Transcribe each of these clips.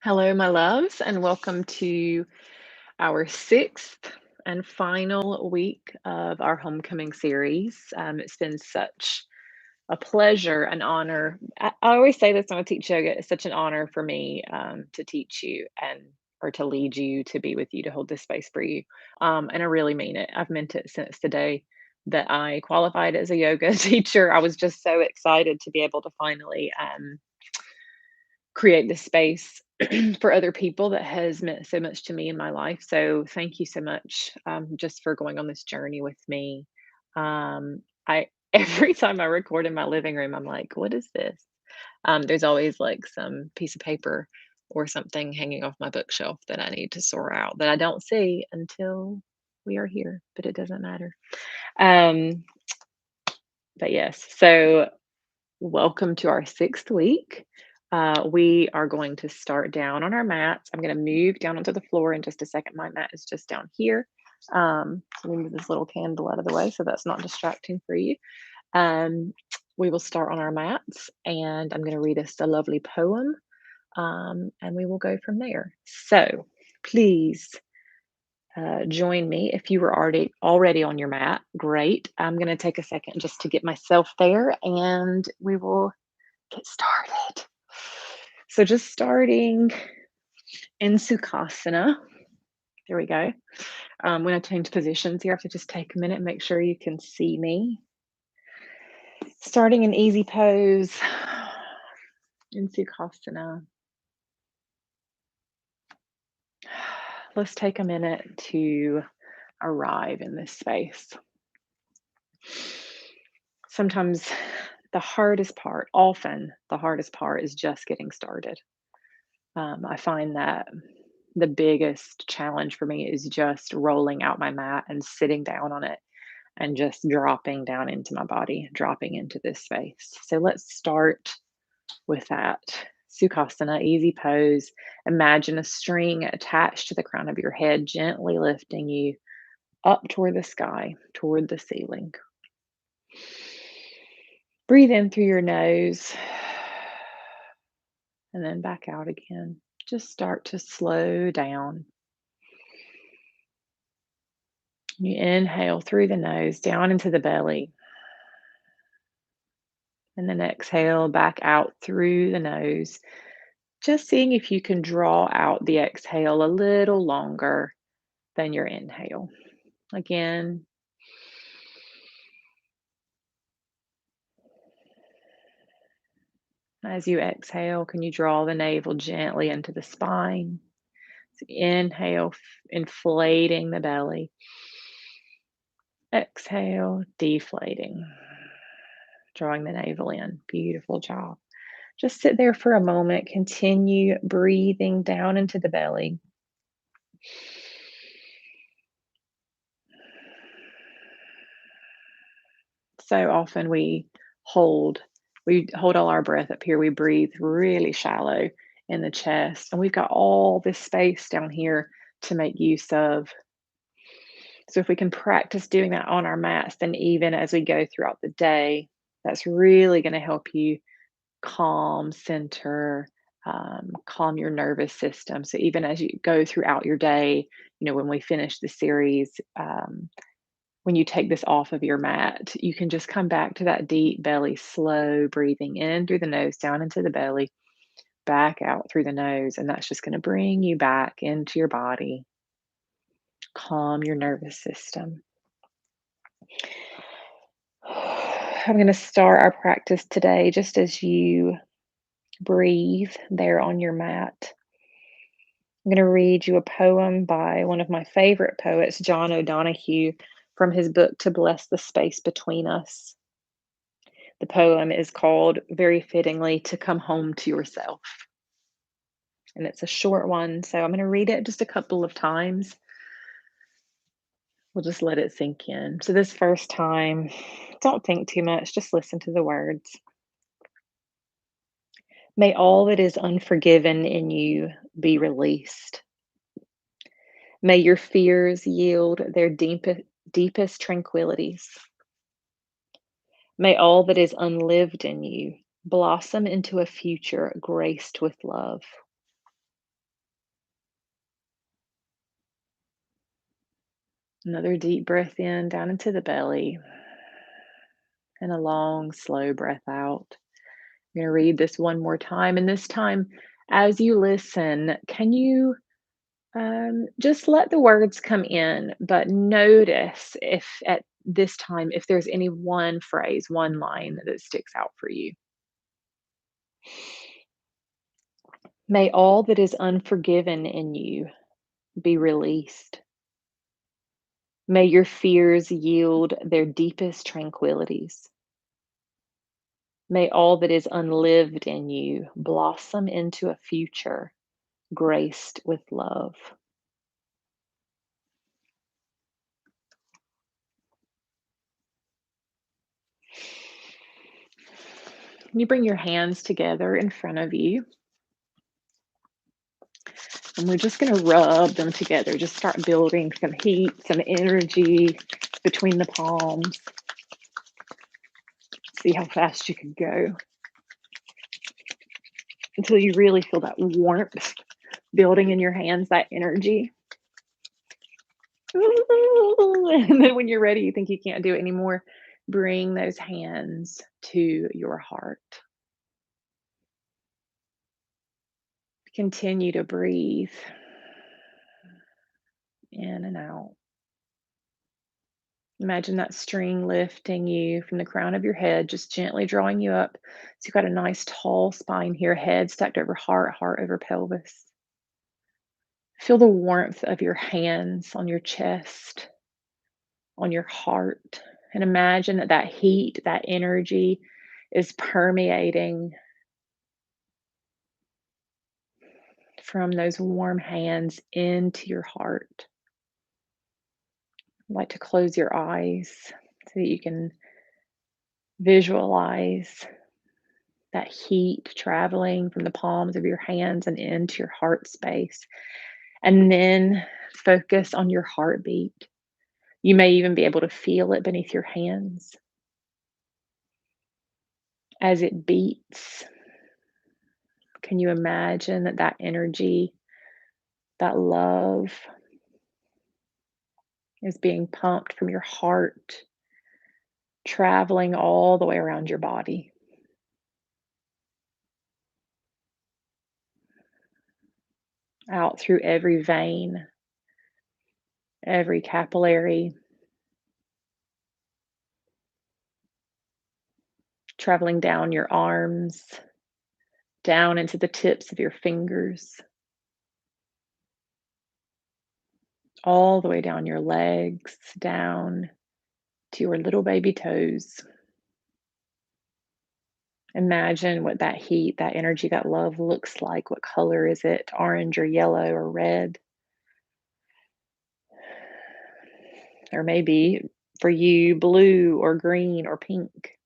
Hello, my loves, and welcome to our sixth and final week of our homecoming series. It's been such a pleasure, an honor. I always say this when I teach yoga. It's such an honor for me to teach you and or to lead you, to be with you, to hold this space for you. And I really mean it. I've meant it since the day that I qualified as a yoga teacher. I was just so excited to be able to finally create this space for other people that has meant so much to me in my life. So thank you so much, just for going on this journey with me. I every time I record in my living room, I'm like, what is this? There's always like some piece of paper or something hanging off my bookshelf that I need to sort out that I don't see until we are here, but it doesn't matter. Um, but yes, so welcome to our sixth week. We are going to start down on our mats. I'm going to move down onto the floor in just a second. My mat is just down here. So we move this little candle out of the way so that's not distracting for you. Um, we will start on our mats, and I'm going to read us a lovely poem, and we will go from there. So please join me if you were already on your mat. Great. I'm going to take a second just to get myself there, and we will get started. So just starting in Sukhasana. There we go. When I change positions, you have to just take a minute and make sure you can see me. Starting in easy pose in Sukhasana. Let's take a minute to arrive in this space. Sometimes often the hardest part is just getting started. I find that the biggest challenge for me is just rolling out my mat and sitting down on it and just dropping down into my body, dropping into this space. So let's start with that. Sukhasana, easy pose. Imagine a string attached to the crown of your head, gently lifting you up toward the sky, toward the ceiling. Breathe in through your nose and then back out again. Just start to slow down. You inhale through the nose, down into the belly. And then exhale back out through the nose. Just seeing if you can draw out the exhale a little longer than your inhale. Again, as you exhale, can you draw the navel gently into the spine? So inhale, inflating the belly. Exhale, deflating, drawing the navel in. Beautiful job. Just sit there for a moment. Continue breathing down into the belly. So often we hold all our breath up here. We breathe really shallow in the chest, and we've got all this space down here to make use of. So if we can practice doing that on our mats, then even as we go throughout the day, that's really going to help you calm, center, calm your nervous system. So even as you go throughout your day, when we finish the series, when you take this off of your mat, you can just come back to that deep belly, slow breathing in through the nose, down into the belly, back out through the nose. And that's just going to bring you back into your body, calm your nervous system. I'm going to start our practice today just as you breathe there on your mat. I'm going to read you a poem by one of my favorite poets, John O'Donohue, from his book To Bless the Space Between Us. The poem is called, very fittingly, To Come Home to Yourself. And it's a short one, so I'm going to read it just a couple of times. We'll just let it sink in. So, this first time, don't think too much, just listen to the words. May all that is unforgiven in you be released. May your fears yield their deepest tranquilities. May all that is unlived in you blossom into a future graced with love. Another deep breath in down into the belly and a long, slow breath out. I'm going to read this one more time. And this time, as you listen, can you just let the words come in, but notice if at this time, if there's any one phrase, one line that sticks out for you. May all that is unforgiven in you be released. May your fears yield their deepest tranquilities. May all that is unlived in you blossom into a future graced with love. You bring your hands together in front of you, and we're just going to rub them together. Just start building some heat, some energy between the palms. See how fast you can go until you really feel that warmth building in your hands, that energy. And then when you're ready, you think you can't do it anymore, bring those hands to your heart. Continue to breathe in and out. Imagine that string lifting you from the crown of your head, just gently drawing you up. So you've got a nice tall spine here, head stacked over heart, heart over pelvis. Feel the warmth of your hands on your chest, on your heart, and imagine that that heat, that energy is permeating from those warm hands into your heart. I'd like to close your eyes so that you can visualize that heat traveling from the palms of your hands and into your heart space. And then focus on your heartbeat. You may even be able to feel it beneath your hands as it beats. Can you imagine that that energy, that love is being pumped from your heart, traveling all the way around your body? Out through every vein, every capillary, traveling down your arms, down into the tips of your fingers, all the way down your legs, down to your little baby toes. Imagine what that heat, that energy, that love looks like. What color is it? Orange or yellow or red? Or maybe for you, blue or green or pink.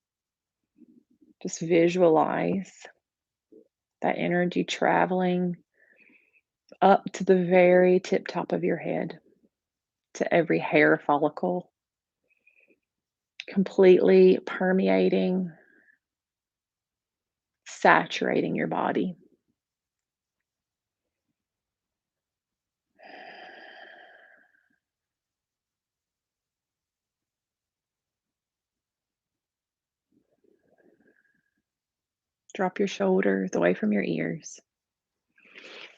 Just visualize that energy traveling up to the very tip top of your head, to every hair follicle, completely permeating, saturating your body. Drop your shoulders away from your ears.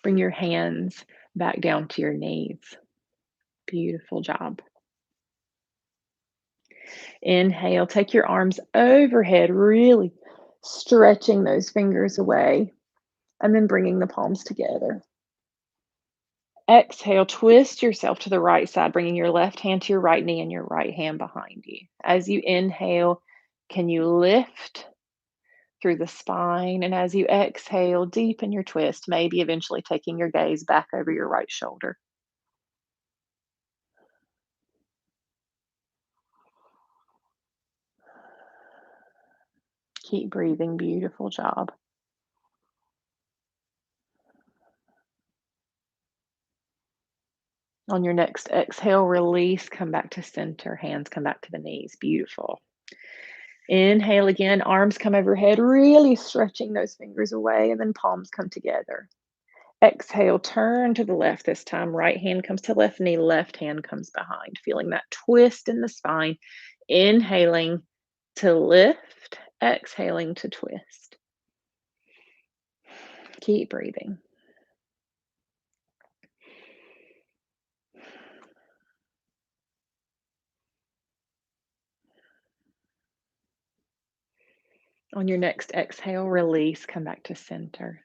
Bring your hands back down to your knees. Beautiful job. Inhale, take your arms overhead, really stretching those fingers away, and then bringing the palms together. Exhale, twist yourself to the right side, bringing your left hand to your right knee and your right hand behind you. As you inhale, can you lift through the spine? And as you exhale, deepen your twist, maybe eventually taking your gaze back over your right shoulder. Keep breathing. Beautiful job. On your next exhale, release, come back to center, hands come back to the knees. Beautiful. Inhale again, arms come overhead, really stretching those fingers away, and then palms come together. Exhale, turn to the left this time. Right hand comes to left knee, left hand comes behind. Feeling that twist in the spine. Inhaling to lift, exhaling to twist. Keep breathing. On your next exhale, release, come back to center.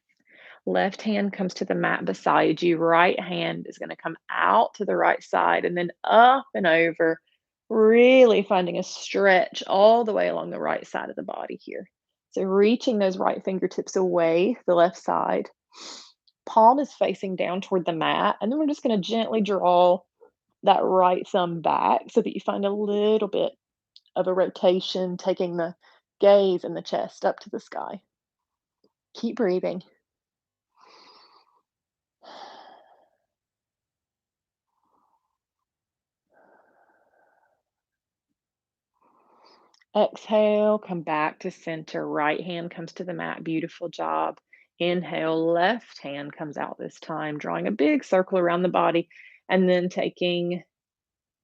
Left hand comes to the mat beside you. Right hand is going to come out to the right side and then up and over, really finding a stretch all the way along the right side of the body here. So, reaching those right fingertips away, the left side. Palm is facing down toward the mat. And then we're just going to gently draw that right thumb back so that you find a little bit of a rotation, taking the gaze and the chest up to the sky. Keep breathing. Exhale, come back to center. Right hand comes to the mat. Beautiful job. Inhale, left hand comes out this time, drawing a big circle around the body, and then taking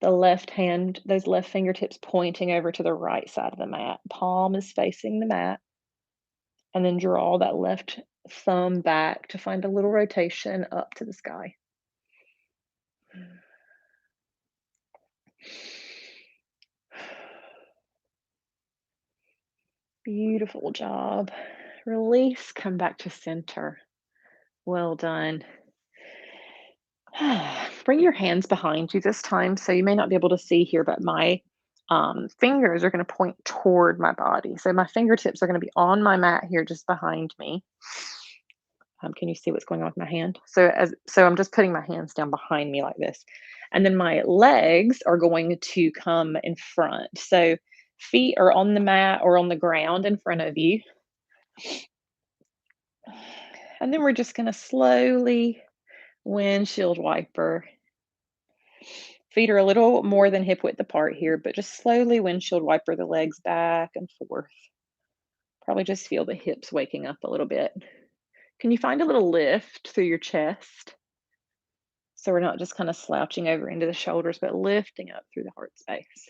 the left hand, those left fingertips pointing over to the right side of the mat. Palm is facing the mat, and then draw that left thumb back to find a little rotation up to the sky. Beautiful job. Release, come back to center. Well done. Bring your hands behind you this time. So you may not be able to see here, but my fingers are going to point toward my body. So my fingertips are going to be on my mat here, just behind me. Can you see what's going on with my hand? So I'm just putting my hands down behind me like this, and then my legs are going to come in front. So feet are on the mat or on the ground in front of you, and then we're just going to slowly windshield wiper. Feet are a little more than hip width apart here, but just slowly windshield wiper the legs back and forth. Probably just feel the hips waking up a little bit. Can you find a little lift through your chest? So we're not just kind of slouching over into the shoulders, but lifting up through the heart space.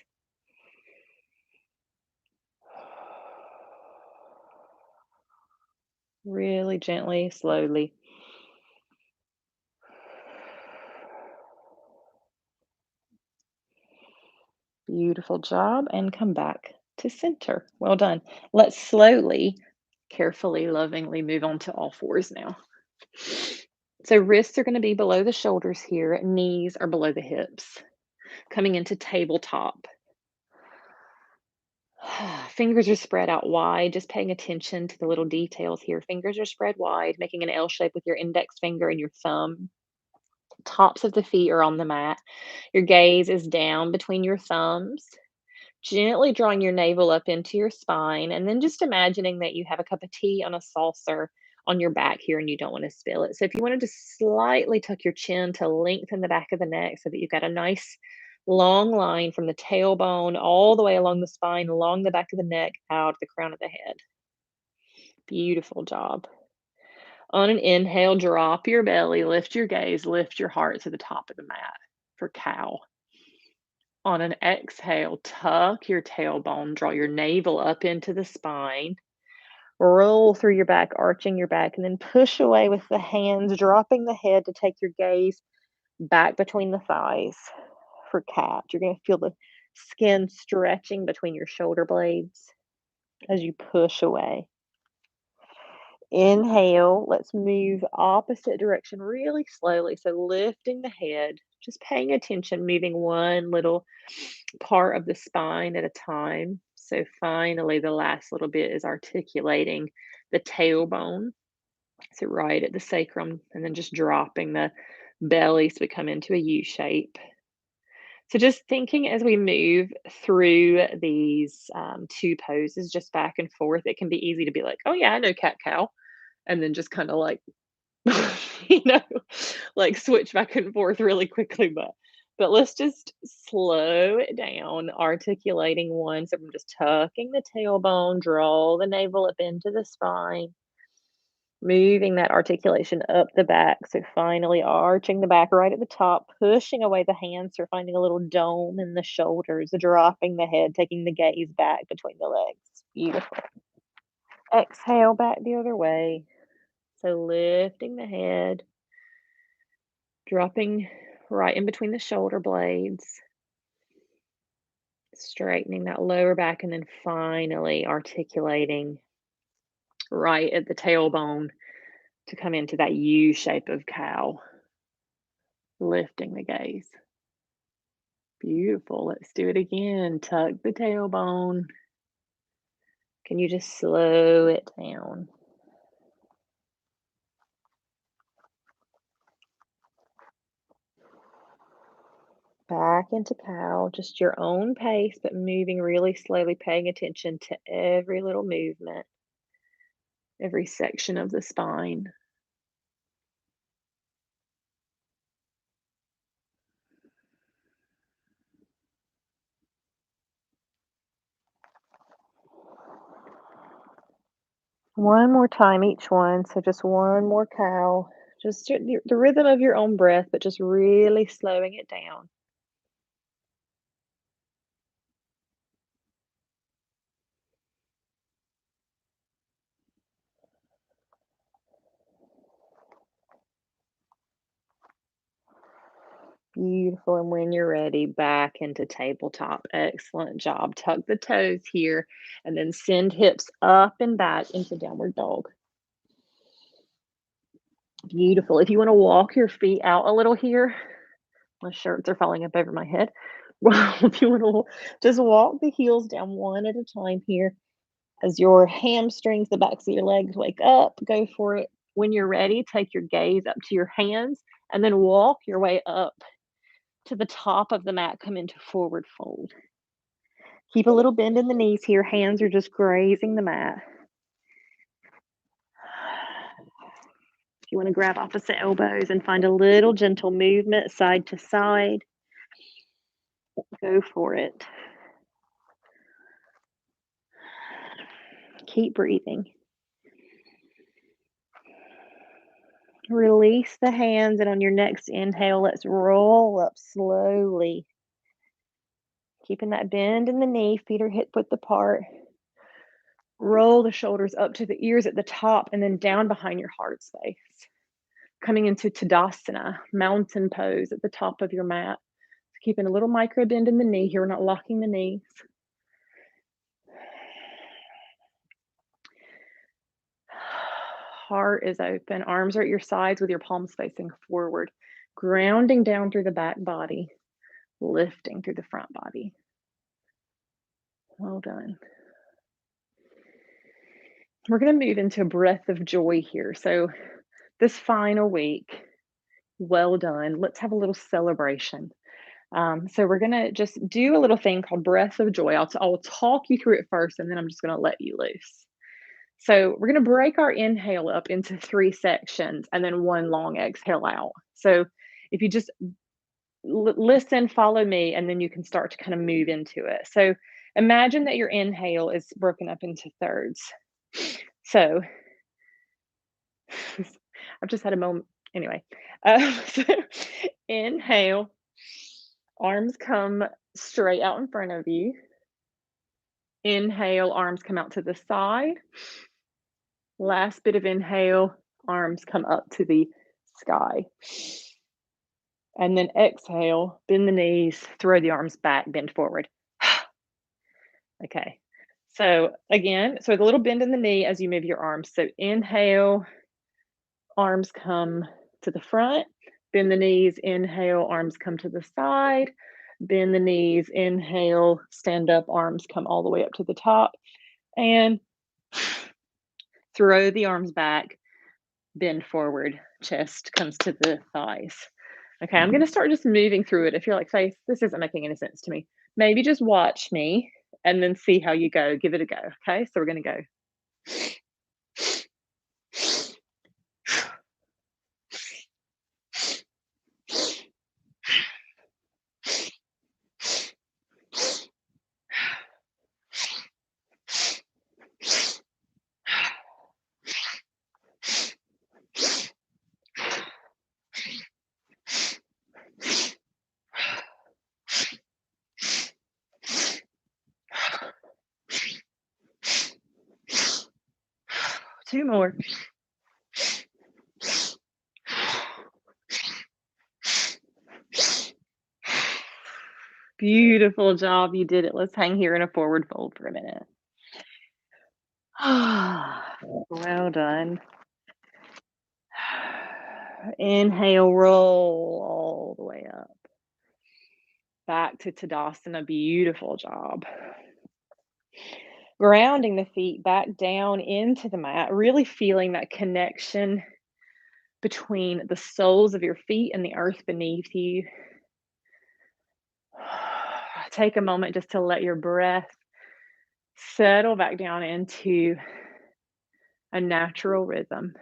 Really gently, slowly. Beautiful job. And come back to center. Well done. Let's slowly, carefully, lovingly move on to all fours now. So wrists are going to be below the shoulders here, knees are below the hips. Coming into tabletop. Fingers are spread out wide, just paying attention to the little details here. Fingers are spread wide, making an L shape with your index finger and your thumb. Tops of the feet are on the mat. Your gaze is down between your thumbs, gently drawing your navel up into your spine, and then just imagining that you have a cup of tea on a saucer on your back here and you don't want to spill it. So if you wanted to slightly tuck your chin to lengthen the back of the neck so that you've got a nice long line from the tailbone all the way along the spine, along the back of the neck, out the crown of the head. Beautiful job. On an inhale, drop your belly, lift your gaze, lift your heart to the top of the mat for cow. On an exhale, tuck your tailbone, draw your navel up into the spine, roll through your back, arching your back, and then push away with the hands, dropping the head to take your gaze back between the thighs for cat. You're going to feel the skin stretching between your shoulder blades as you push away. Inhale, let's move opposite direction really slowly. So lifting the head, just paying attention, moving one little part of the spine at a time. So finally, the last little bit is articulating the tailbone. So right at the sacrum, and then just dropping the belly so we come into a U shape. So just thinking as we move through these two poses, just back and forth, it can be easy to be like, oh yeah, I know cat cow. And then just kind of like, you know, like switch back and forth really quickly. But let's just slow it down, articulating one. So I'm just tucking the tailbone, draw the navel up into the spine. Moving that articulation up the back, so finally arching the back right at the top, pushing away the hands, so finding a little dome in the shoulders, dropping the head, taking the gaze back between the legs. Beautiful. Exhale back the other way. So lifting the head, dropping right in between the shoulder blades, straightening that lower back, and then finally articulating right at the tailbone to come into that U shape of cow, lifting the gaze. Beautiful. Let's do it again. Tuck the tailbone. Can you just slow it down? Back into cow, just your own pace, but moving really slowly, paying attention to every little movement, every section of the spine. One more time each one. So just one more cow. Just the rhythm of your own breath, but just really slowing it down. Beautiful. And when you're ready, back into tabletop. Excellent job. Tuck the toes here and then send hips up and back into downward dog. Beautiful. If you want to walk your feet out a little here, my shirts are falling up over my head. Well, if you want to just walk the heels down one at a time here as your hamstrings, the backs of your legs wake up, go for it. When you're ready, take your gaze up to your hands and then walk your way up to the top of the mat, come into forward fold. Keep a little bend in the knees here. Hands are just grazing the mat. If you want to grab opposite elbows and find a little gentle movement side to side, go for it. Keep breathing. Release the hands, and on your next inhale, let's roll up slowly. Keeping that bend in the knee, feet are hip width apart. Roll the shoulders up to the ears at the top and then down behind your heart space. Coming into Tadasana, mountain pose at the top of your mat. Keeping a little micro bend in the knee here, we're not locking the knees. Heart is open, arms are at your sides with your palms facing forward, grounding down through the back body, lifting through the front body. Well done. We're going to move into a breath of joy here. So, this final week, well done. Let's have a little celebration. So, we're going to just do a little thing called breath of joy. I'll talk you through it first, and then I'm just going to let you loose. So, we're going to break our inhale up into 3 sections and then one long exhale out. So, if you just listen, follow me, and then you can start to kind of move into it. So, imagine that your inhale is broken up into thirds. So, I've just had a moment. Anyway, so inhale, arms come straight out in front of you. Inhale, arms come out to the side. Last bit of inhale, arms come up to the sky. And then exhale, bend the knees, throw the arms back, bend forward. Okay. So again, so with a little bend in the knee as you move your arms. So inhale, arms come to the front, bend the knees, inhale, arms come to the side, bend the knees, inhale, stand up, arms come all the way up to the top, and throw the arms back, bend forward, chest comes to the thighs. Okay, I'm gonna start just moving through it. If you're like, Faith, this isn't making any sense to me, maybe just watch me and then see how you go. Give it a go. Okay, so we're gonna go. 2 more. Beautiful job, you did it. Let's hang here in a forward fold for a minute. Well done. Inhale, roll all the way up. Back to Tadasana, beautiful job. Grounding the feet back down into the mat, really feeling that connection between the soles of your feet and the earth beneath you. Take a moment just to let your breath settle back down into a natural rhythm.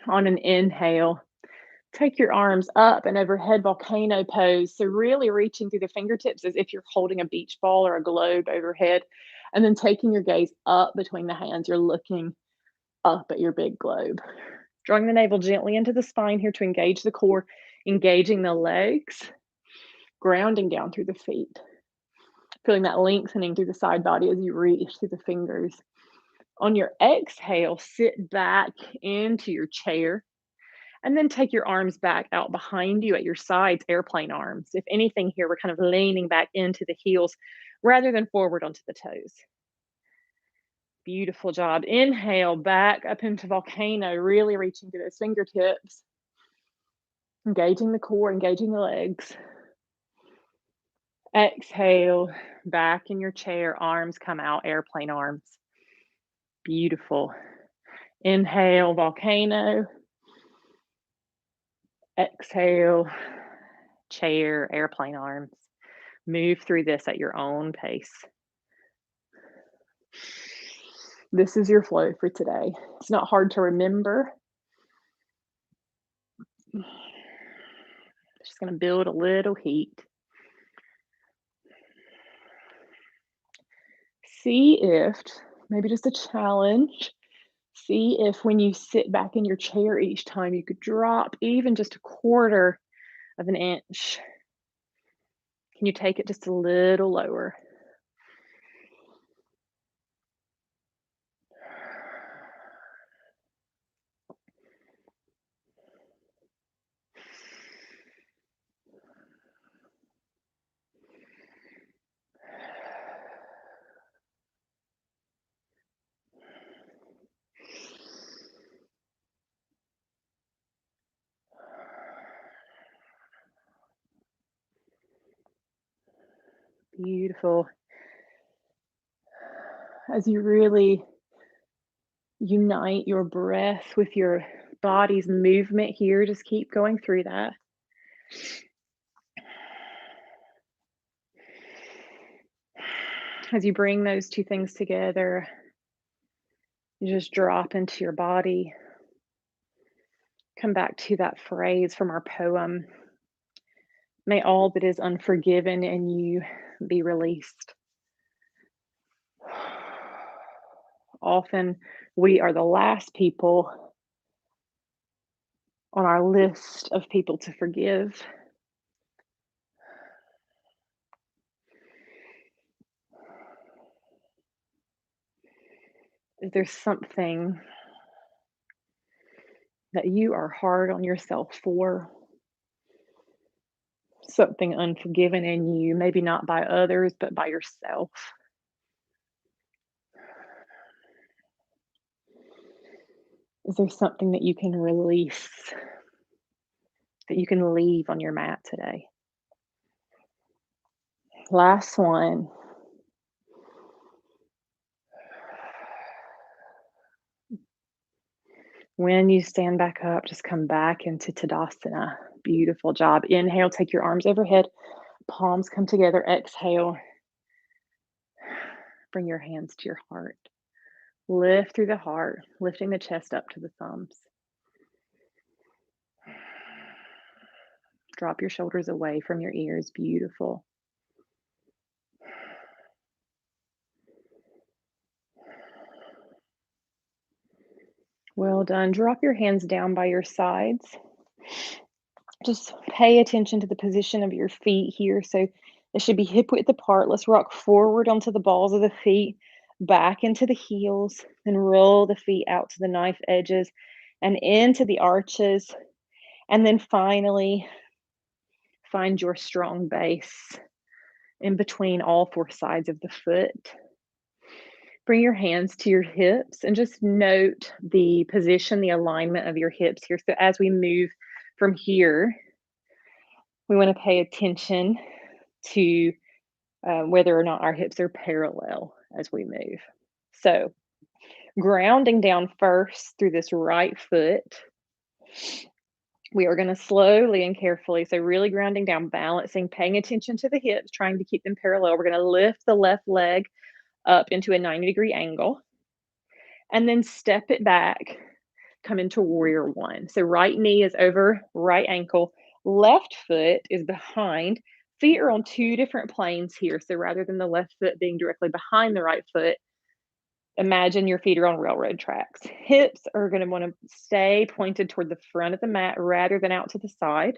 On an inhale, take your arms up and overhead, volcano pose. So, really reaching through the fingertips as if you're holding a beach ball or a globe overhead. And then taking your gaze up between the hands, you're looking up at your big globe. Drawing the navel gently into the spine here to engage the core, engaging the legs, grounding down through the feet. Feeling that lengthening through the side body as you reach through the fingers. On your exhale, sit back into your chair and then take your arms back out behind you at your sides, airplane arms. If anything, here we're kind of leaning back into the heels rather than forward onto the toes. Beautiful job. Inhale back up into volcano, really reaching through those fingertips, engaging the core, engaging the legs. Exhale back in your chair, arms come out, airplane arms. Beautiful. Inhale, volcano. Exhale, chair, airplane arms. Move through this at your own pace. This is your flow for today. It's not hard to remember. Just going to build a little heat. See if, maybe just a challenge, see if when you sit back in your chair each time, you could drop even just a quarter of an inch. Can you take it just a little lower? Beautiful. As you really unite your breath with your body's movement here, just keep going through that. As you bring those two things together, you just drop into your body. Come back to that phrase from our poem. May all that is unforgiven in you be released. Often we are the last people on our list of people to forgive. Is there something that you are hard on yourself for? Something unforgiven in you, maybe not by others, but by yourself. Is there something that you can release, that you can leave on your mat today? Last one. When you stand back up, just come back into Tadasana. Beautiful job. Inhale, take your arms overhead, palms come together. Exhale, bring your hands to your heart. Lift through the heart, lifting the chest up to the thumbs. Drop your shoulders away from your ears. Beautiful. Well done. Drop your hands down by your sides. Just pay attention to the position of your feet here. So It should be hip width apart. Let's rock forward onto the balls of the feet, back into the heels, and roll the feet out to the knife edges and into the arches. And then finally, find your strong base in between all four sides of the foot. Bring your hands to your hips and just note the position, the alignment of your hips here. So as we move from here, we want to pay attention to whether or not our hips are parallel as we move. So grounding down first through this right foot. We are going to slowly and carefully, so really grounding down, balancing, paying attention to the hips, trying to keep them parallel. We're going to lift the left leg up into a 90-degree angle and then step it back, come into warrior one. So right knee is over right ankle, left foot is behind. Feet are on two different planes here. So rather than the left foot being directly behind the right foot, imagine your feet are on railroad tracks. Hips are going to want to stay pointed toward the front of the mat rather than out to the side.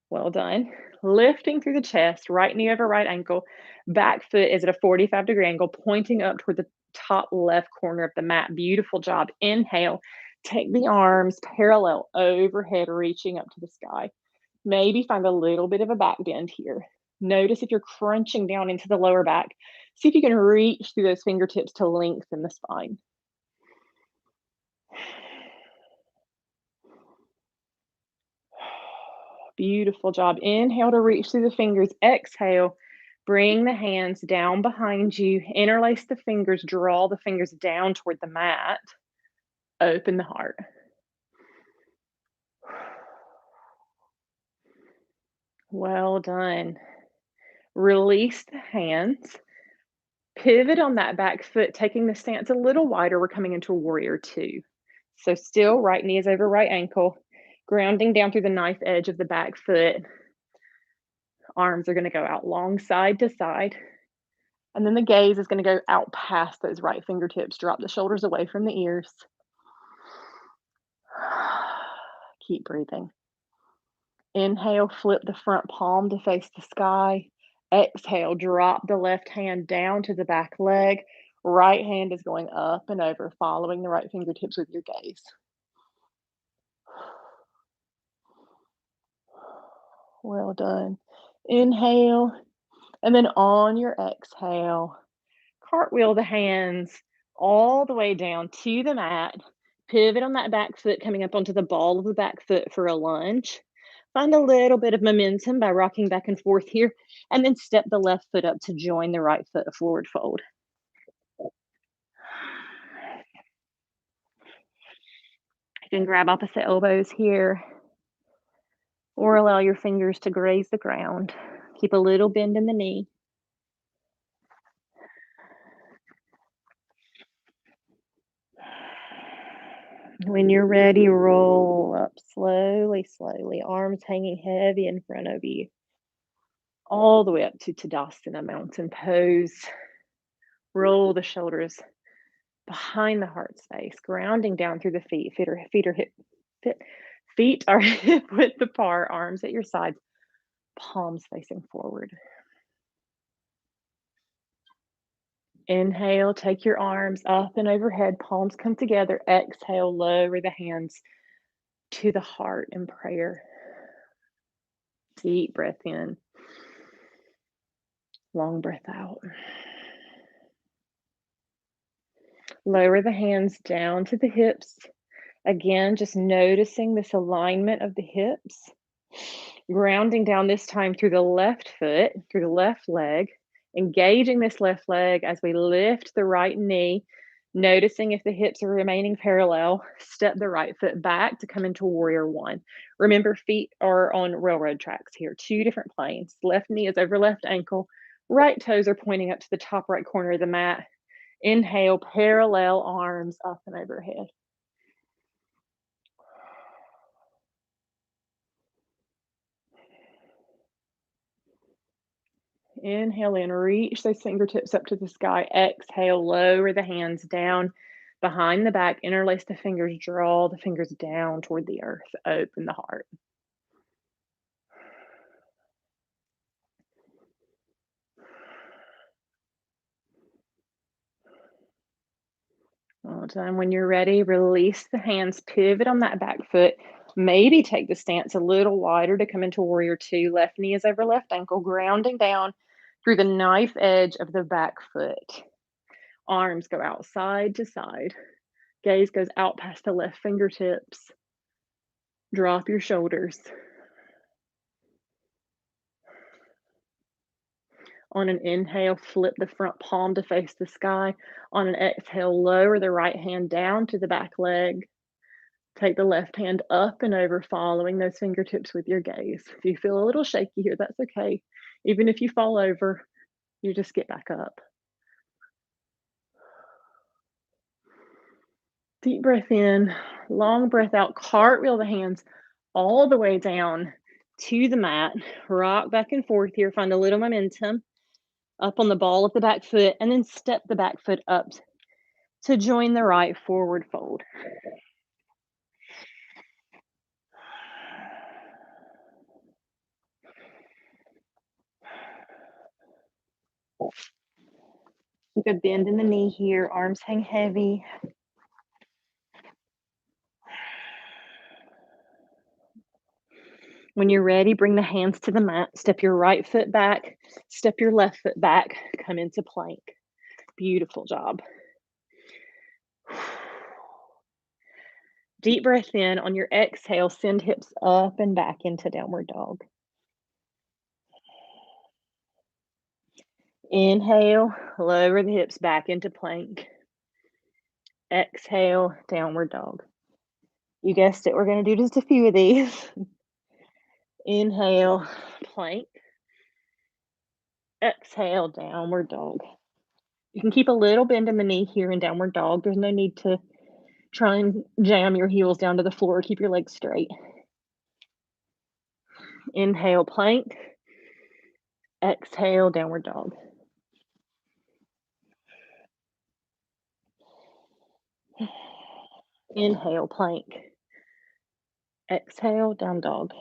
Well done. Lifting through the chest, right knee over right ankle. Back foot is at a 45-degree angle, pointing up toward the top left corner of the mat. Beautiful job. Inhale. Take the arms parallel overhead, reaching up to the sky. Maybe find a little bit of a back bend here. Notice if you're crunching down into the lower back. See if you can reach through those fingertips to lengthen the spine. Beautiful job. Inhale to reach through the fingers. Exhale. Bring the hands down behind you. Interlace the fingers. Draw the fingers down toward the mat. Open the heart. Well done. Release the hands. Pivot on that back foot, taking the stance a little wider. We're coming into a warrior two. So still right knee is over right ankle, grounding down through the knife edge of the back foot. Arms are going to go out long side to side. And then the gaze is going to go out past those right fingertips. Drop the shoulders away from the ears. Keep breathing. Inhale, flip the front palm to face the sky. Exhale, drop the left hand down to the back leg. Right hand is going up and over, following the right fingertips with your gaze. Well done. Inhale, and then on your exhale, cartwheel the hands all the way down to the mat. Pivot on that back foot, coming up onto the ball of the back foot for a lunge. Find a little bit of momentum by rocking back and forth here, and then step the left foot up to join the right foot, a forward fold. You can grab opposite elbows here, or allow your fingers to graze the ground. Keep a little bend in the knee. When you're ready, roll up slowly, slowly, arms hanging heavy in front of you, all the way up to Tadasana, mountain pose. Roll the shoulders behind the heart space, grounding down through the feet. Feet are hip width apart, arms at your sides, palms facing forward. Inhale, take your arms up and overhead, palms come together. Exhale, lower the hands to the heart in prayer. Deep breath in, long breath out. Lower the hands down to the hips. Again, just noticing this alignment of the hips. Grounding down this time through the left foot, through the left leg. Engaging this left leg as we lift the right knee. Noticing if the hips are remaining parallel, step the right foot back to come into warrior one. Remember, feet are on railroad tracks here, two different planes. Left knee is over left ankle. Right toes are pointing up to the top right corner of the mat. Inhale, parallel arms up and overhead. Inhale in, reach those fingertips up to the sky. Exhale, lower the hands down behind the back, interlace the fingers, draw the fingers down toward the earth, open the heart. Well done. When you're ready, release the hands, pivot on that back foot. Maybe take the stance a little wider to come into warrior two. Left knee is over left ankle, grounding down through the knife edge of the back foot. Arms go out side to side. Gaze goes out past the left fingertips. Drop your shoulders. On an inhale, flip the front palm to face the sky. On an exhale, lower the right hand down to the back leg. Take the left hand up and over, following those fingertips with your gaze. If you feel a little shaky here, that's okay. Even if you fall over, you just get back up. Deep breath in, long breath out, cartwheel the hands all the way down to the mat. Rock back and forth here, find a little momentum up on the ball of the back foot, and then step the back foot up to join the right forward fold. Keep a bend in the knee here, arms hang heavy. When you're ready, bring the hands to the mat. Step your right foot back, step your left foot back, come into plank. Beautiful job. Deep breath in. On your exhale, send hips up and back into downward dog. Inhale, lower the hips back into plank. Exhale, downward dog. You guessed it, we're going to do just a few of these. Inhale, plank. Exhale, downward dog. You can keep a little bend in the knee here in downward dog. There's no need to try and jam your heels down to the floor. Keep your legs straight. Inhale, plank. Exhale, downward dog. Inhale, plank. Exhale, down dog.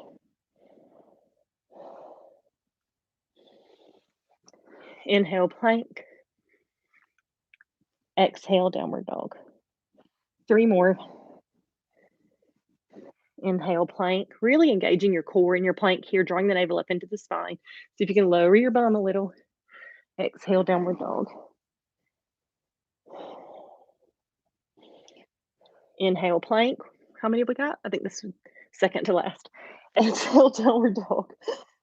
Inhale, plank. Exhale, downward dog. 3 more. Inhale, plank. Really engaging your core in your plank here, drawing the navel up into the spine. See if you can lower your bum a little. Exhale, downward dog. Inhale, plank. How many have we got? I think this is second to last. Exhale, downward dog.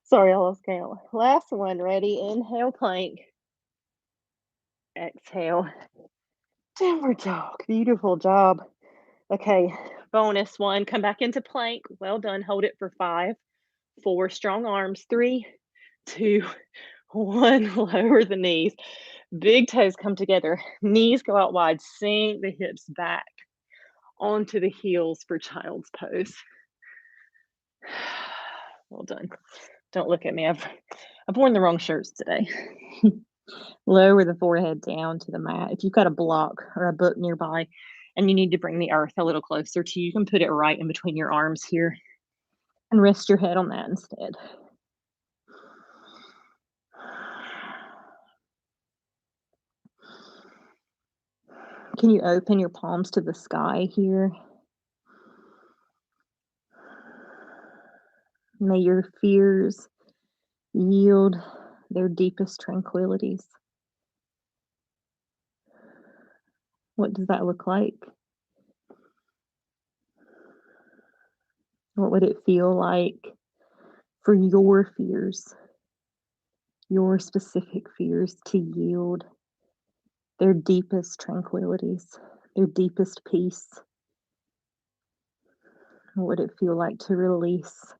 Sorry, I lost count. Last one, ready? Inhale, plank. Exhale, downward dog. Beautiful job. Okay, bonus one. Come back into plank. Well done. Hold it for 5, 4. Strong arms. 3, 2, 1. Lower the knees. Big toes come together. Knees go out wide. Sink the hips back onto the heels for child's pose. Well done. Don't look at me. I've worn the wrong shirts today. Lower the forehead down to the mat. If you've got a block or a book nearby and you need to bring the earth a little closer to you, you can put it right in between your arms here and rest your head on that instead. Can you open your palms to the sky here? May your fears yield their deepest tranquilities. What does that look like? What would it feel like for your fears, your specific fears, to yield their deepest tranquilities, their deepest peace? What would it feel like to release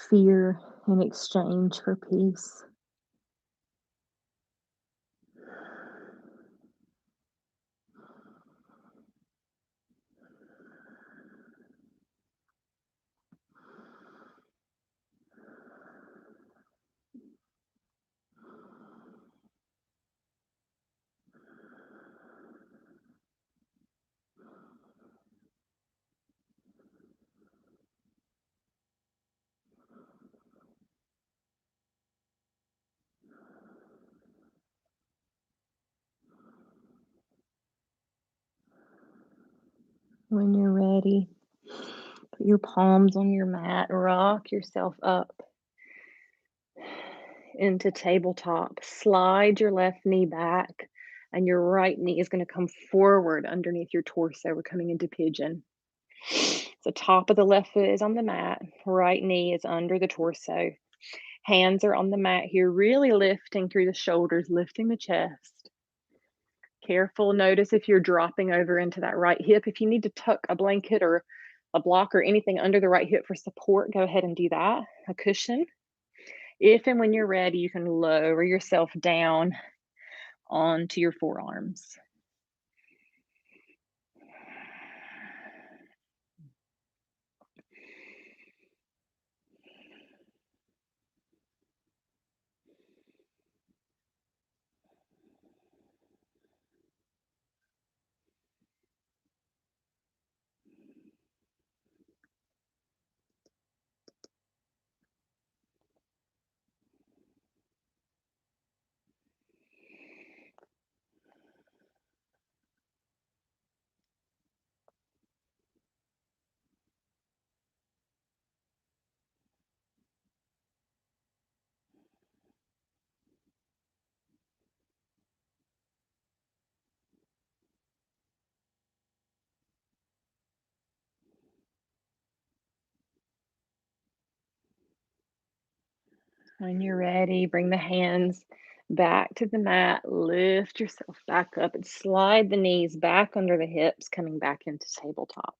fear in exchange for peace? When you're ready, put your palms on your mat, rock yourself up into tabletop. Slide your left knee back, and your right knee is going to come forward underneath your torso. We're coming into pigeon. The top of the left foot is on the mat, right knee is under the torso. Hands are on the mat here, really lifting through the shoulders, lifting the chest. Careful, notice if you're dropping over into that right hip. If you need to tuck a blanket or a block or anything under the right hip for support, go ahead and do that, a cushion. If and when you're ready, you can lower yourself down onto your forearms. When you're ready, bring the hands back to the mat, lift yourself back up, and slide the knees back under the hips, coming back into tabletop.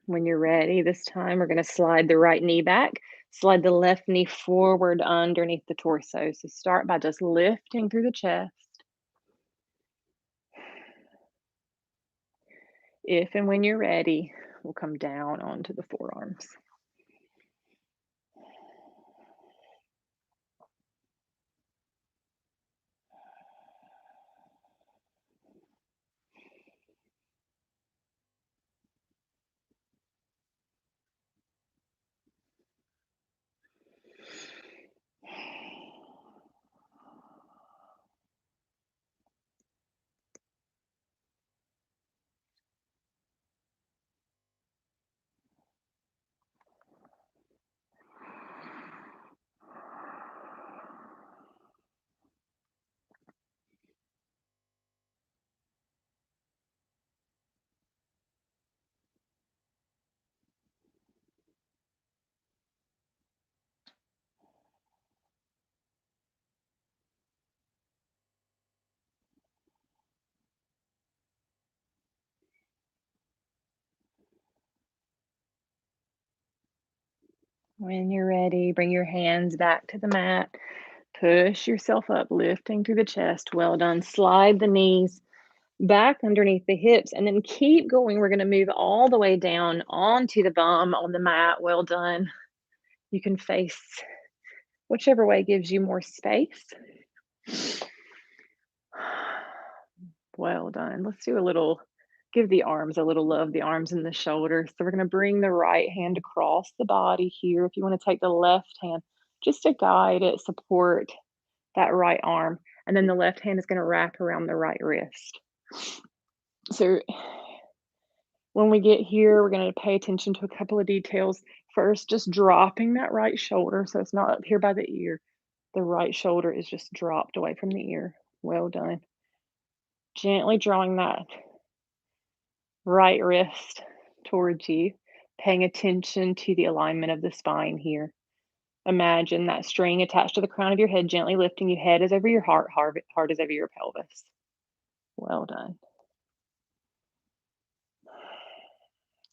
When you're ready, this time we're going to slide the right knee back, slide the left knee forward underneath the torso. So start by just lifting through the chest. If and when you're ready, we'll come down onto the forearms. When you're ready, bring your hands back to the mat. Push yourself up, lifting through the chest. Well done. Slide the knees back underneath the hips and then keep going. We're going to move all the way down onto the bum on the mat. Well done. You can face whichever way gives you more space. Well done. Let's do a little, give the arms a little love, the arms and the shoulders. So we're going to bring the right hand across the body here. If you want to take the left hand just to guide it, support that right arm. And then the left hand is going to wrap around the right wrist. So when we get here, we're going to pay attention to a couple of details. First, just dropping that right shoulder. So it's not up here by the ear. The right shoulder is just dropped away from the ear. Well done. Gently drawing that right wrist towards you, paying attention to the alignment of the spine here. Imagine that string attached to the crown of your head, gently lifting you. Head is over your heart is over your pelvis. Well done.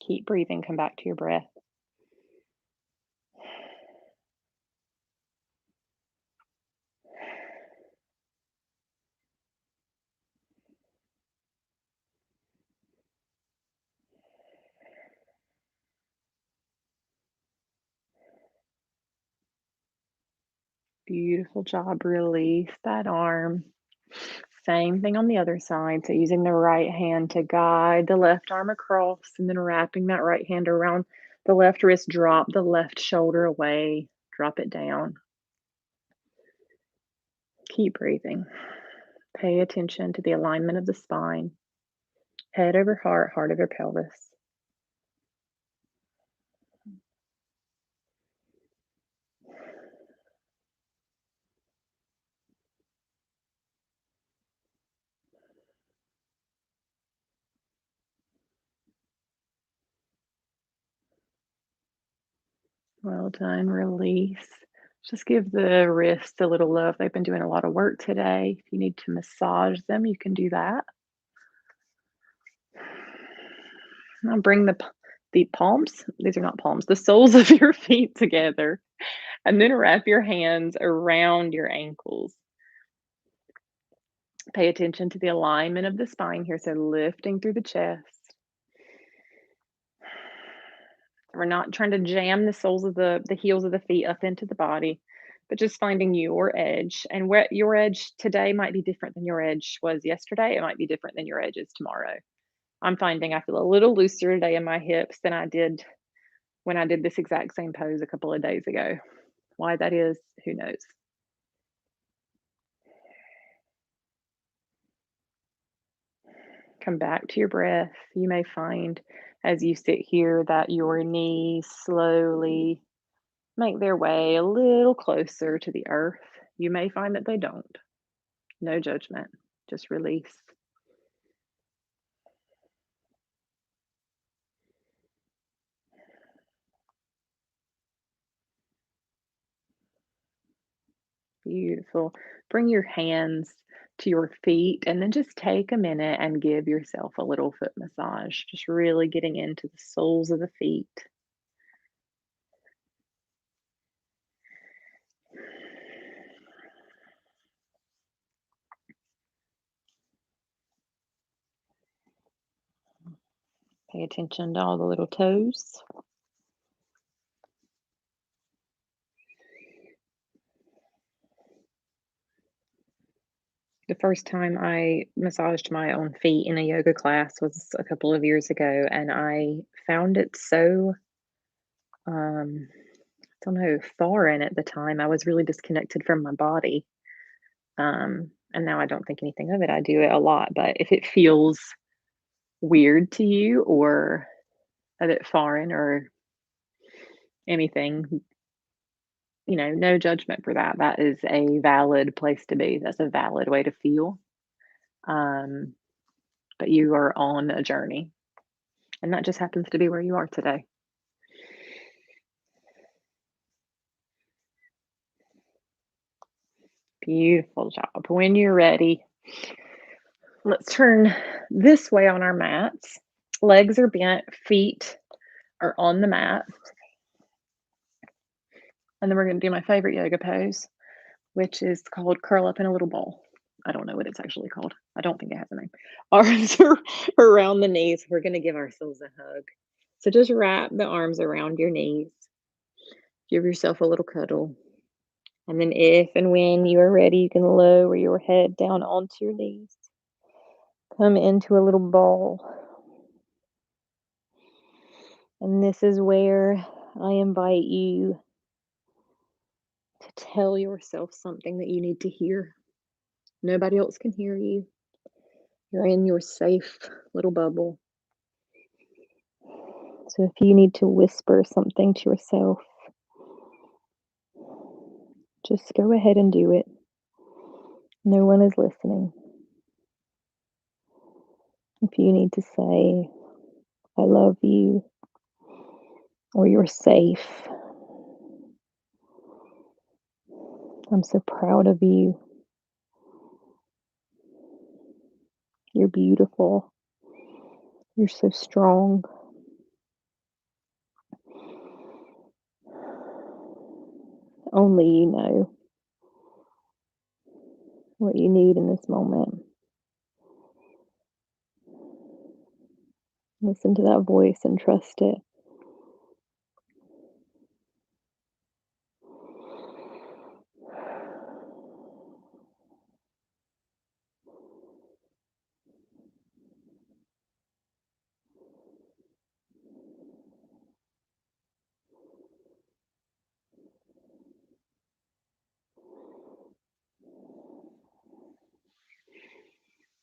Keep breathing. Come back to your breath. Beautiful job. Release that arm. Same thing on the other side. So using the right hand to guide the left arm across and then wrapping that right hand around the left wrist, drop the left shoulder away, drop it down. Keep breathing. Pay attention to the alignment of the spine. Head over heart, heart over pelvis. Well done. Release. Just give the wrists a little love. They've been doing a lot of work today. If you need to massage them, you can do that. Now bring the palms, these are not palms, the soles of your feet together, and then wrap your hands around your ankles. Pay attention to the alignment of the spine here, so lifting through the chest. We're not trying to jam the soles of the heels of the feet up into the body, but just finding your edge. And where your edge today might be different than your edge was yesterday. It might be different than your edge is tomorrow. I'm finding I feel a little looser today in my hips than I did when I did this exact same pose a couple of days ago. Why that is, who knows? Come back to your breath. You may find as you sit here that your knees slowly make their way a little closer to the earth. You may find that they don't. No judgment, just release. Beautiful. Bring your hands to your feet and then just take a minute and give yourself a little foot massage. Just really getting into the soles of the feet. Pay attention to all the little toes. The first time I massaged my own feet in a yoga class was a couple of years ago, and I found it so, I don't know, foreign at the time. I was really disconnected from my body. And now I don't think anything of it. I do it a lot, but if it feels weird to you or a bit foreign or anything, no judgment for that. That is a valid place to be. That's a valid way to feel. Um, but you are on a journey, and that just happens to be where you are today. Beautiful job. When you're ready, let's turn this way on our mats. Legs are bent, feet are on the mat. And then we're going to do my favorite yoga pose, which is called curl up in a little ball. I don't know what it's actually called. I don't think it has a name. Arms are around the knees. We're going to give ourselves a hug. So just wrap the arms around your knees. Give yourself a little cuddle. And then, if and when you are ready, you can lower your head down onto your knees. Come into a little ball. And this is where I invite you to tell yourself something that you need to hear. Nobody else can hear you. You're in your safe little bubble. So if you need to whisper something to yourself, just go ahead and do it. No one is listening. If you need to say, I love you, or you're safe, I'm so proud of you, you're beautiful, you're so strong. Only you know what you need in this moment. Listen to that voice and trust it.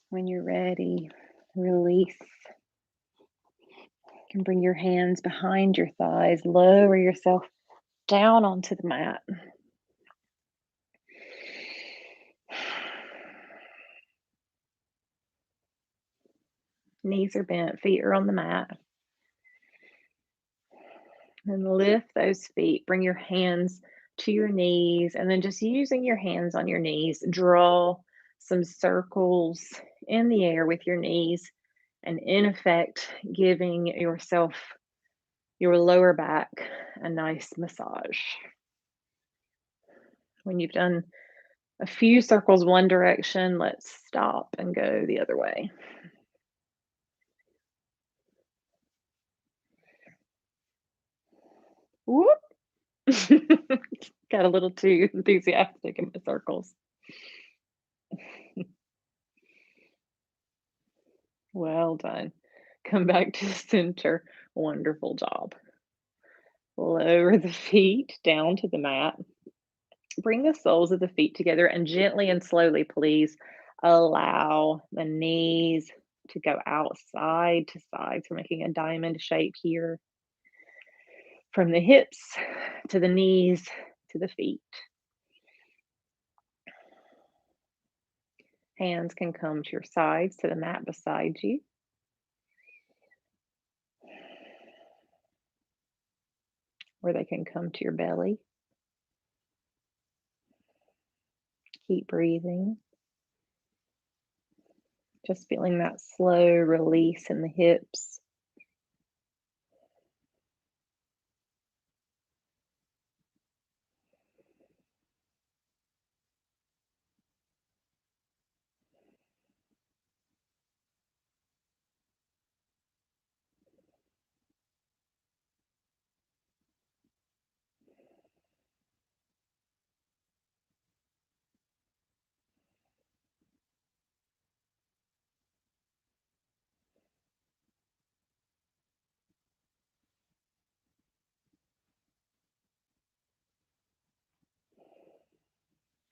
When you're ready, Release. You can bring your hands behind your thighs, lower yourself down onto the mat. Knees are bent, feet are on the mat. And lift those feet. Bring your hands to your knees, and then just using your hands on your knees, draw some circles in the air with your knees, and in effect, giving yourself, your lower back, a nice massage. When you've done a few circles one direction, let's stop and go the other way. Whoop. Got a little too enthusiastic in the circles. Well done. Come back to center. Wonderful job. Lower the feet down to the mat. Bring the soles of the feet together and gently and slowly, please allow the knees to go out side to side. So, making a diamond shape here from the hips to the knees to the feet. Hands can come to your sides to the mat beside you. Or they can come to your belly. Keep breathing. Just feeling that slow release in the hips.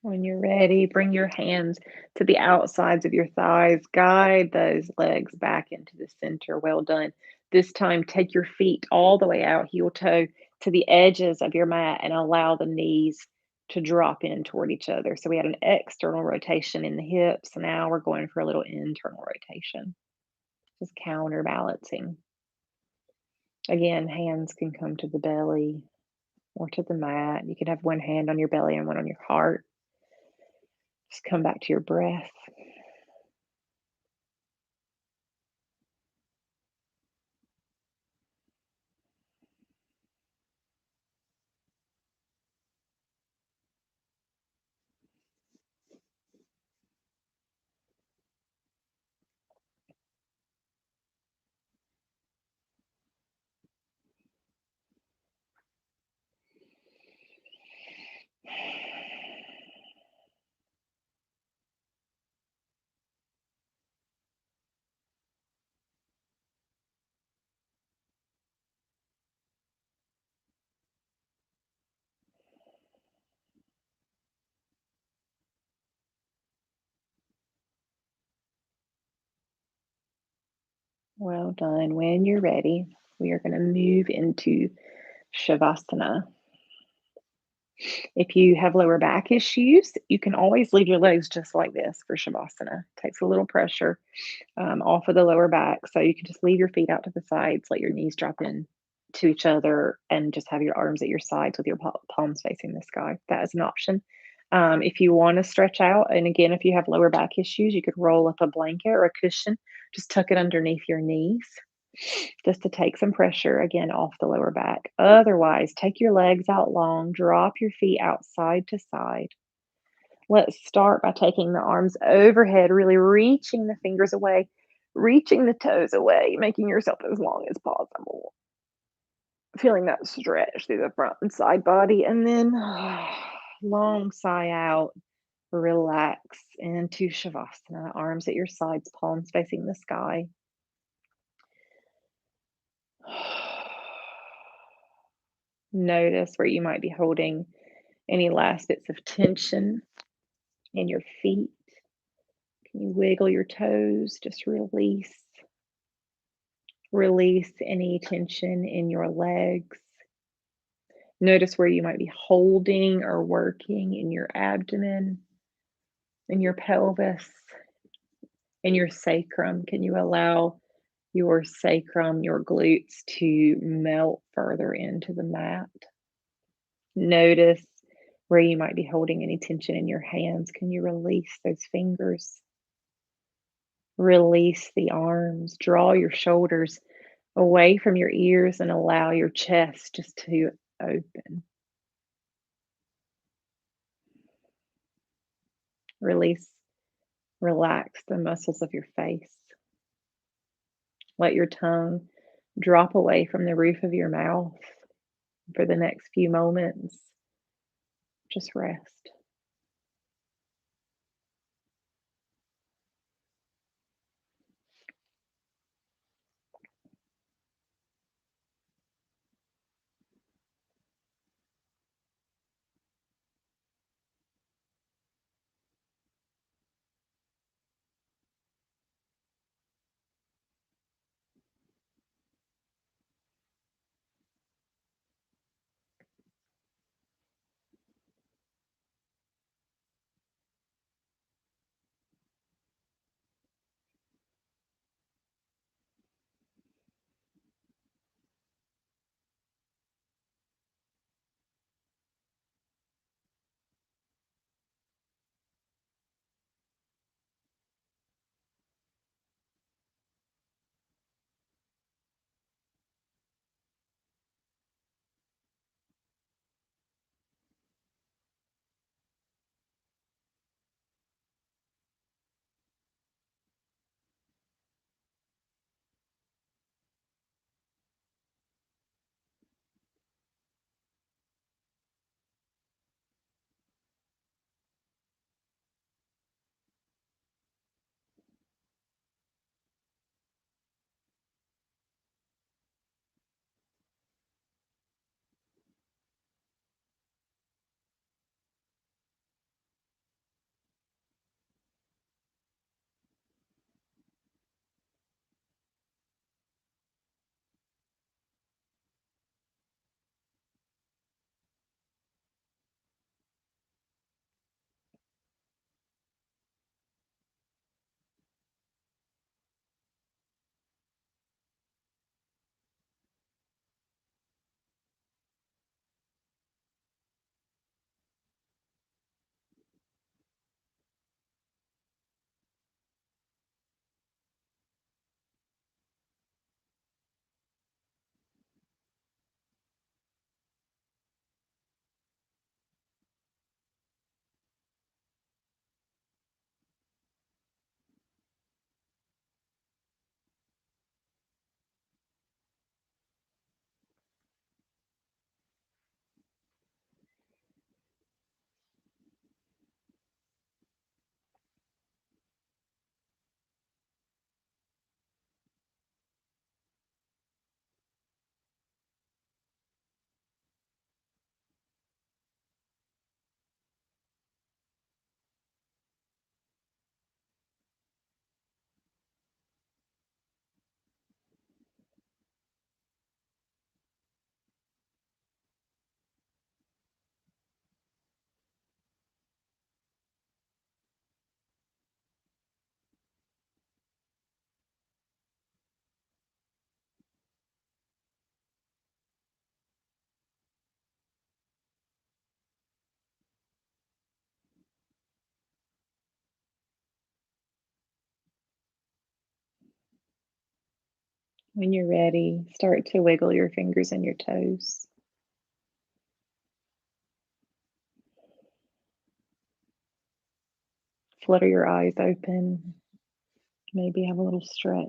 When you're ready, bring your hands to the outsides of your thighs. Guide those legs back into the center. Well done. This time, take your feet all the way out, heel toe, to the edges of your mat and allow the knees to drop in toward each other. So we had an external rotation in the hips. Now we're going for a little internal rotation, just counterbalancing. Again, hands can come to the belly or to the mat. You can have one hand on your belly and one on your heart. Just come back to your breath. Well done. When you're ready, we are going to move into Shavasana. If you have lower back issues, you can always leave your legs just like this for Shavasana. Takes a little pressure off of the lower back. So you can just leave your feet out to the sides, let your knees drop in to each other, and just have your arms at your sides with your palms facing the sky. That is an option. If you want to stretch out, and again, if you have lower back issues, you could roll up a blanket or a cushion, just tuck it underneath your knees just to take some pressure again off the lower back. Otherwise, take your legs out long, drop your feet out side to side. Let's start by taking the arms overhead, really reaching the fingers away, reaching the toes away, making yourself as long as possible. Feeling that stretch through the front and side body, and then long sigh out. Relax into Shavasana, arms at your sides, palms facing the sky. Notice where you might be holding any last bits of tension in your feet. Can you wiggle your toes? Just release. Release any tension in your legs. Notice where you might be holding or working in your abdomen, in your pelvis, in your sacrum. Can you allow your sacrum, your glutes to melt further into the mat? Notice where you might be holding any tension in your hands. Can you release those fingers? Release the arms. Draw your shoulders away from your ears and allow your chest just to open. Release, relax the muscles of your face. Let your tongue drop away from the roof of your mouth for the next few moments. Just rest. When you're ready, start to wiggle your fingers and your toes. Flutter your eyes open. Maybe have a little stretch.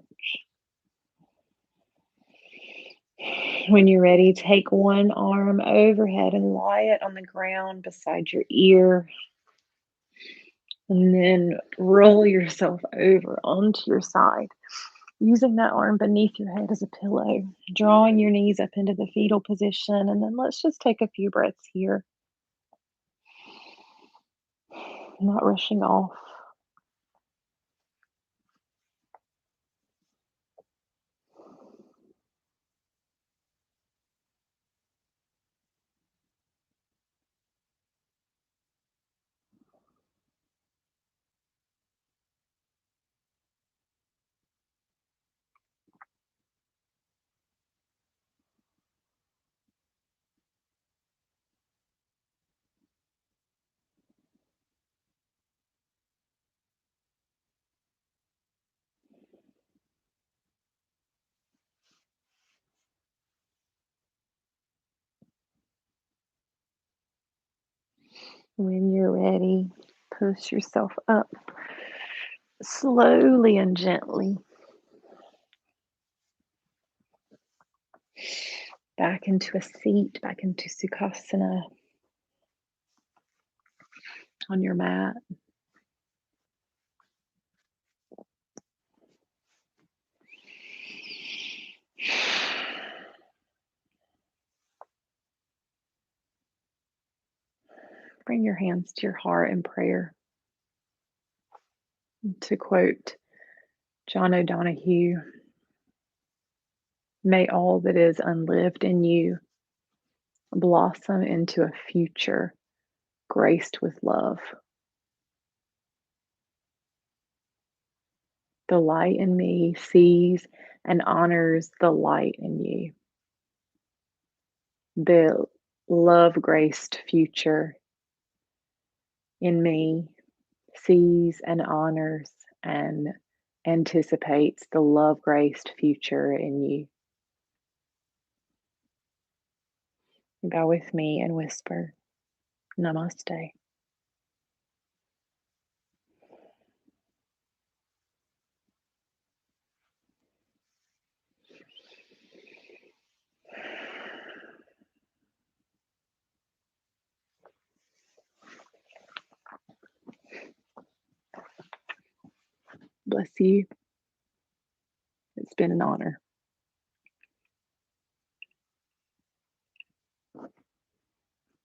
When you're ready, take one arm overhead and lie it on the ground beside your ear. And then roll yourself over onto your side, using that arm beneath your head as a pillow, drawing your knees up into the fetal position. And then let's just take a few breaths here, not rushing off. When you're ready, push yourself up slowly and gently back into a seat, back into Sukhasana on your mat. Bring your hands to your heart in prayer. To quote John O'Donohue, may all that is unlived in you blossom into a future graced with love. The light in me sees and honors the light in you. The love graced future in me sees and honors and anticipates the love graced future in you. Bow with me and whisper, Namaste. Bless you. It's been an honor.